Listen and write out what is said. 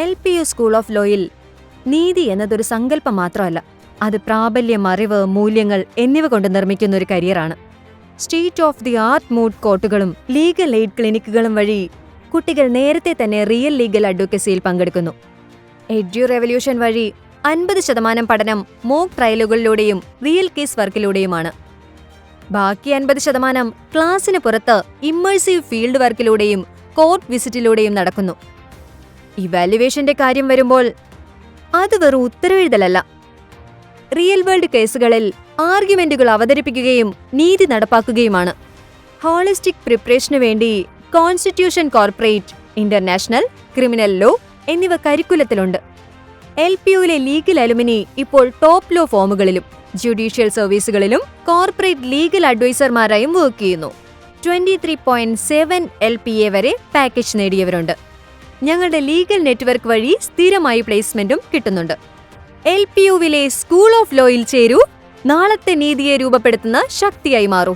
LPU school of ലോയിൽ നീതി എന്നതൊരു സങ്കല്പം മാത്രമല്ല, അത് പ്രാബല്യം, അറിവ്, മൂല്യങ്ങൾ എന്നിവ കൊണ്ട് നിർമ്മിക്കുന്ന ഒരു കരിയറാണ്. State of the art moot കോർട്ടുകളും ലീഗൽ എയ്ഡ് ക്ലിനിക്കുകളും വഴി കുട്ടികൾ നേരത്തെ തന്നെ റിയൽ ലീഗൽ അഡ്വക്കസിയിൽ പങ്കെടുക്കുന്നു. എഡ്യു റെവല്യൂഷൻ വഴി 50% പഠനം മോക്ക് ട്രയലുകളിലൂടെയും റിയൽ കേസ് വർക്കിലൂടെയുമാണ്. ബാക്കി 50% ക്ലാസ്സിന് പുറത്ത് ഇമ്മേഴ്സീവ് ഫീൽഡ് വർക്കിലൂടെയും കോർട്ട് വിസിറ്റിലൂടെയും നടക്കുന്നു. ഇവാലുവേഷന്റെ കാര്യം വരുമ്പോൾ അത് വെറും ഉത്തരവെഴുതലല്ല, റിയൽ വേൾഡ് കേസുകളിൽ ആർഗ്യുമെന്റുകൾ അവതരിപ്പിക്കുകയും നീതി നടപ്പാക്കുകയുമാണ്. ഹോളിസ്റ്റിക് പ്രിപ്പറേഷനു വേണ്ടി constitution, corporate, international, criminal law എന്നിവ കരിക്കുലത്തിലുണ്ട്. LPUവിലെ ലീഗൽ അലുമിനി ഇപ്പോൾ ടോപ്പ് ലോ ഫോമുകളിലും ജുഡീഷ്യൽ സർവീസുകളിലും കോർപ്പറേറ്റ് ലീഗൽ അഡ്വൈസർമാരായും വർക്ക് ചെയ്യുന്നു. 23.7 LPA വരെ പാക്കേജ് നേടിയവരുണ്ട്. ഞങ്ങളുടെ ലീഗൽ നെറ്റ്വർക്ക് വഴി സ്ഥിരമായി പ്ലേസ്മെന്റും കിട്ടുന്നുണ്ട്. LPUവിലെ സ്കൂൾ ഓഫ് ലോയിൽ ചേരൂ, നാളത്തെ നീതിയെ രൂപപ്പെടുത്തുന്ന ശക്തിയായി മാറൂ.